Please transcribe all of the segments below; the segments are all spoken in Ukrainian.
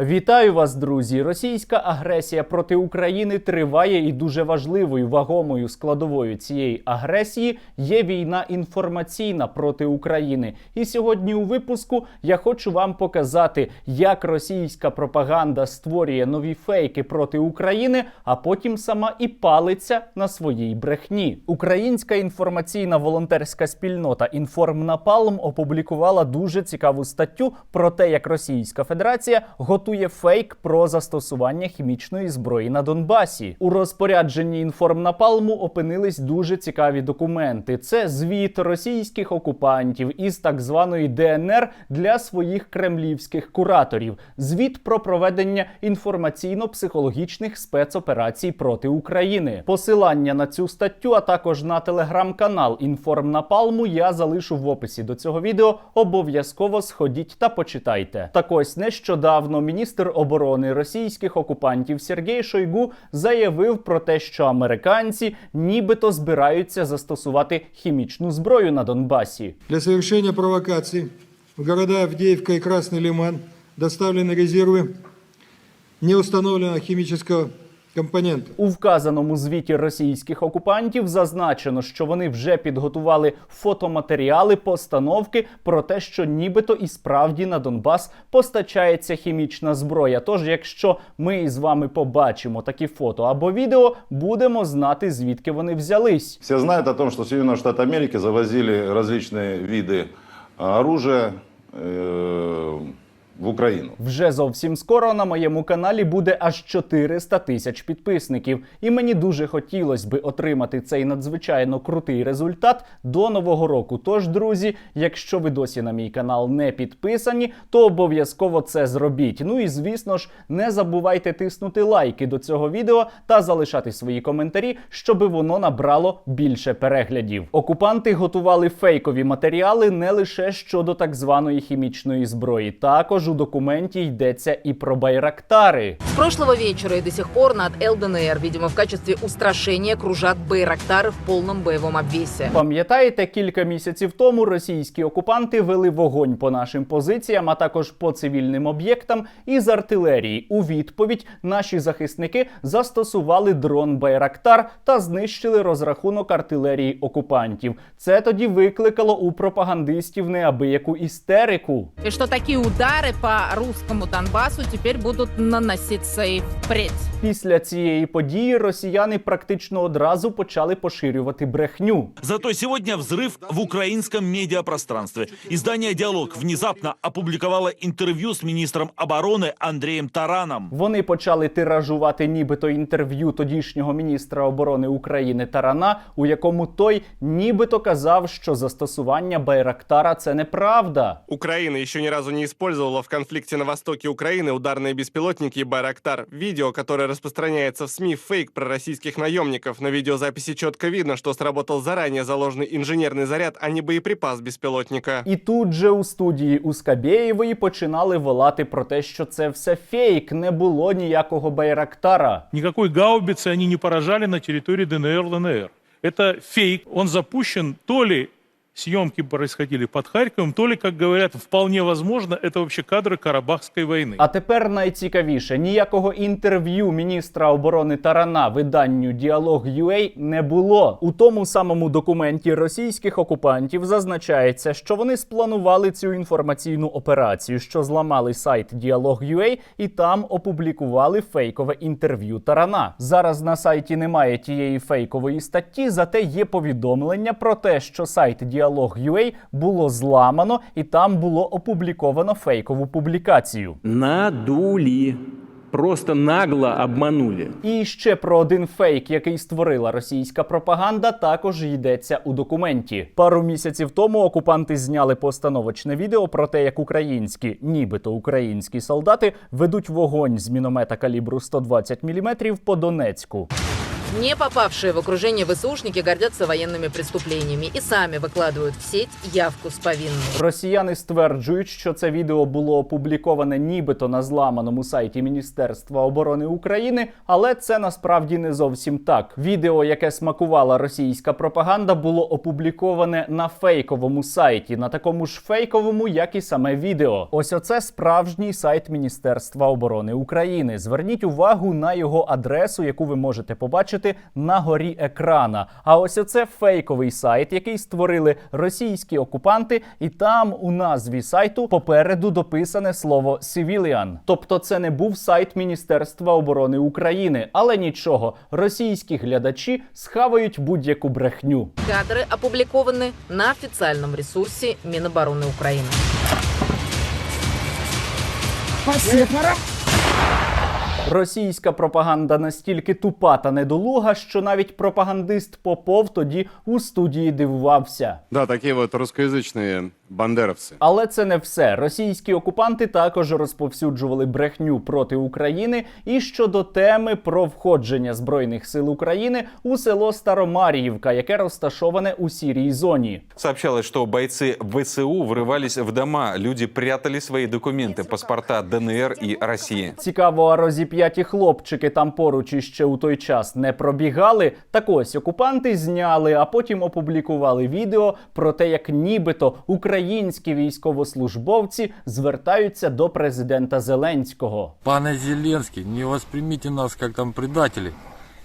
Вітаю вас, друзі! Російська агресія проти України триває, і дуже важливою, вагомою складовою цієї агресії є війна інформаційна проти України. І сьогодні у випуску я хочу вам показати, як російська пропаганда створює нові фейки проти України, а потім сама і палиться на своїй брехні. Українська інформаційна волонтерська спільнота «Інформнапалм» опублікувала дуже цікаву статтю про те, як Російська Федерація готує фейк про застосування хімічної зброї на Донбасі. У розпорядженні «Інформнапалму» опинились дуже цікаві документи. Це звіт російських окупантів із так званої ДНР для своїх кремлівських кураторів. Звіт про проведення інформаційно-психологічних спецоперацій проти України. Посилання на цю статтю, а також на телеграм-канал «Інформнапалму» я залишу в описі до цього відео. Обов'язково сходіть та почитайте. Так ось, нещодавно міністр оборони російських окупантів Сергій Шойгу заявив про те, що американці нібито збираються застосувати хімічну зброю на Донбасі. Для совершения провокаций в города Авдеевка и Красный Лиман доставлены резервы неустановленного химического компонента. У вказаному звіті російських окупантів зазначено, що вони вже підготували фотоматеріали, постановки про те, що нібито і справді на Донбас постачається хімічна зброя. Тож, якщо ми із вами побачимо такі фото або відео, будемо знати, звідки вони взялись. Все знают о том, что Соединенные Штаты Америки завозили различные виды оружия в Україну. Вже зовсім скоро на моєму каналі буде аж 400 тисяч підписників. І мені дуже хотілося би отримати цей надзвичайно крутий результат до Нового року. Тож, друзі, якщо ви досі на мій канал не підписані, то обов'язково це зробіть. Ну і, звісно ж, не забувайте тиснути лайки до цього відео та залишати свої коментарі, щоби воно набрало більше переглядів. Окупанти готували фейкові матеріали не лише щодо так званої хімічної зброї. Також у документі йдеться і про байрактари. С прошлого вечера и до сих пор над ЛДНР, видимо, в качестве устрашения кружат байрактары в полном боевом обвесе. Пам'ятаєте, кілька місяців тому російські окупанти вели вогонь по нашим позиціям, а також по цивільним об'єктам із артилерії. У відповідь наші захисники застосували дрон Байрактар та знищили розрахунок артилерії окупантів. Це тоді викликало у пропагандистів неабияку істерику. И что такие удары по русскому Донбассу теперь будут наноситься и впредь. Після цієї події росіяни практично одразу почали поширювати брехню. Зато сегодня взрыв в украинском медиапространстве. Издание «Диалог» внезапно опубликовало интервью с министром обороны Андреем Тараном. Вони почали тиражувати нібито інтерв'ю тодішнього міністра оборони України Тарана, у якому той нібито казав, що застосування Байрактара – це неправда. Украина еще ни разу не использовала в конфликте на востоке Украины ударные беспилотники «Байрактар». Видео, которое распространяется в СМИ, фейк про российских наемников. На видеозаписи четко видно, что сработал заранее заложенный инженерный заряд, а не боеприпас беспилотника. І тут же у студії у Скабєєвої починали волати про те, що це все фейк, не було ніякого Байрактара. Никакой гаубицы они не поражали на территории ДНР, ЛНР. Это фейк. Он запущен то ли съемки происходили под Харьковом, то ли, как говорят, вполне возможно, это вообще кадры Карабахской войны. А тепер найцікавіше. Ніякого інтерв'ю міністра оборони Тарана виданню «Діалог.UA» не було. У тому самому документі російських окупантів зазначається, що вони спланували цю інформаційну операцію, що зламали сайт «Діалог.UA» і там опублікували фейкове інтерв'ю Тарана. Зараз на сайті немає тієї фейкової статті, зате є повідомлення про те, що сайт «Діалог.UA» було зламано і там було опубліковано фейкову публікацію. Надули. Просто нагло обманули. І ще про один фейк, який створила російська пропаганда, також йдеться у документі. Пару місяців тому окупанти зняли постановочне відео про те, як українські, нібито українські солдати ведуть вогонь з міномета калібру 120 мм по Донецьку. Не попавшие в окружение ВСУшники гордятся военными преступлениями и сами выкладывают в сеть явку с повинной. Росіяни стверджують, що це відео було опубліковане нібито на зламаному сайті Міністерства оборони України, але це насправді не зовсім так. Відео, яке смакувала російська пропаганда, було опубліковане на фейковому сайті, на такому ж фейковому, як і саме відео. Ось оце справжній сайт Міністерства оборони України. Зверніть увагу на його адресу, яку ви можете побачити на горі екрана. А ось оце фейковий сайт, який створили російські окупанти, і там у назві сайту попереду дописане слово «civilian». Тобто це не був сайт Міністерства оборони України. Але нічого, російські глядачі схавають будь-яку брехню. Кадры опубликованы на официальном ресурсе Минобороны Украины. Російська пропаганда настільки тупа та недолуга, що навіть пропагандист Попов тоді у студії дивувався. Да, такие вот русскоязычные бандеровцы. Але це не все. Російські окупанти також розповсюджували брехню проти України і щодо теми про входження Збройних сил України у село Старомар'ївка, яке розташоване у сірій зоні. Сообщалось, что бойцы ВСУ врывались в дома, люди прятали свои документы, паспорта ДНР и России. Цікаво, а розіп'яті хлопчики там поруч іще у той час не пробігали? Так ось, окупанти зняли, а потім опублікували відео про те, як нібито українські військовослужбовці звертаються до президента Зеленського. Пане Зеленський, не восприйміть нас як там предателі.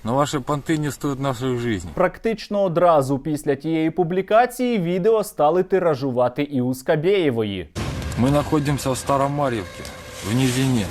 Но ваші понти не стоять нашої життя. Практично одразу після тієї публікації відео стали тиражувати і у Скабєєвої. Ми знаходимося в Старомар'ївці, в низині.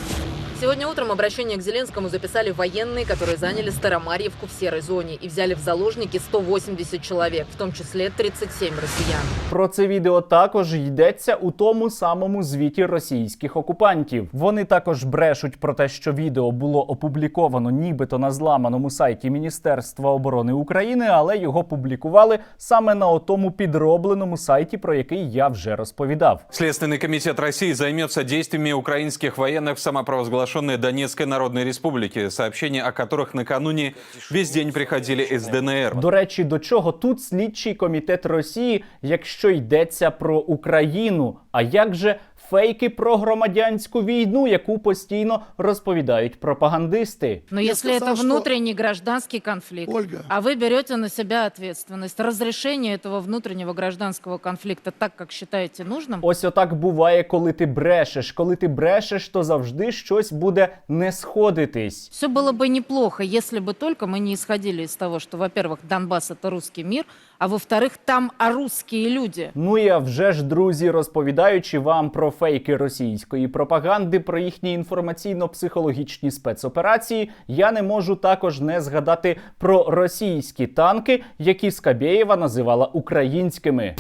Сегодня утром обращение к Зеленскому записали военные, которые заняли Старомарьевку в серой зоне и взяли в заложники 180 человек, в том числе 37 россиян. Про це відео також йдеться у тому самому звіті російських окупантів. Вони також брешуть про те, що відео було опубліковано нібито на зламаному сайті Міністерства оборони України, але його публікували саме на отому підробленому сайті, про який я вже розповідав. Следственный комитет России займется действиями украинских военных в самопровозглашенной Донецкой Народной Республике, сообщения о которых накануне весь день приходили из ДНР. До речі, до чого тут слідчий комітет Росії, якщо йдеться про Україну? А як же фейки про громадянську війну, яку постійно розповідають пропагандисти? Но если это внутренний гражданский конфликт, а вы берете на себя ответственность разрешения этого внутреннего гражданского конфликта так, как считаете нужным? Ось отак буває, коли ти брешеш. Коли ти брешеш, то завжди щось буде не сходитись. Все было бы неплохо, если бы только мы не исходили из того, что, во-первых, Донбасс — это русский мир, а во-вторых, там русские люди. Ну і а вже ж, друзі, розповідаючи вам про фейки російської пропаганди, про їхні інформаційно-психологічні спецоперації, я не можу також не згадати про російські танки, які Скабєєва називала українськими.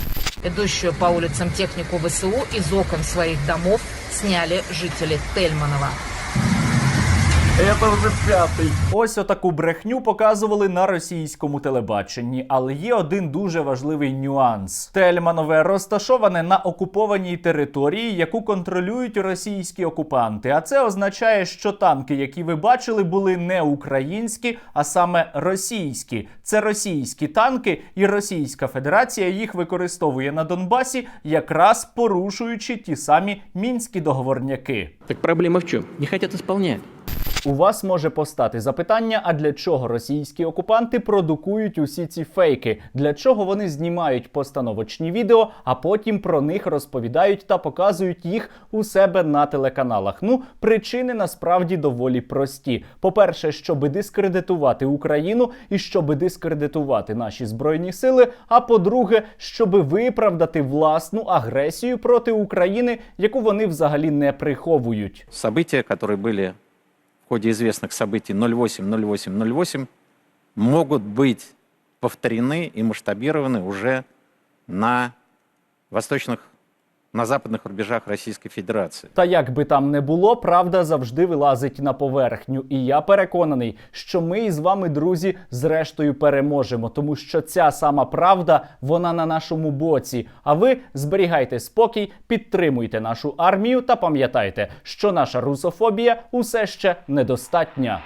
Идущую по улицам технику ВСУ из окон своих домов сняли жители Тельманова. Ось отаку брехню показували на російському телебаченні, але є один дуже важливий нюанс. Тельманове розташоване на окупованій території, яку контролюють російські окупанти. А це означає, що танки, які ви бачили, були не українські, а саме російські. Це російські танки, і Російська Федерація їх використовує на Донбасі, якраз порушуючи ті самі мінські договорняки. Так проблема в чем? Не хотят исполнять. У вас може постати запитання, а для чого російські окупанти продукують усі ці фейки? Для чого вони знімають постановочні відео, а потім про них розповідають та показують їх у себе на телеканалах? Ну, причини насправді доволі прості. По-перше, щоби дискредитувати Україну і щоби дискредитувати наші Збройні сили, а по-друге, щоби виправдати власну агресію проти України, яку вони взагалі не приховують. События, которые были в ходе известных событий 08-08-08, могут быть повторены и масштабированы уже на западных рубежах Російської Федерації. Та як би там не було, правда завжди вилазить на поверхню. І я переконаний, що ми із вами, друзі, зрештою переможемо. Тому що ця сама правда, вона на нашому боці. А ви зберігайте спокій, підтримуйте нашу армію та пам'ятайте, що наша русофобія усе ще недостатня.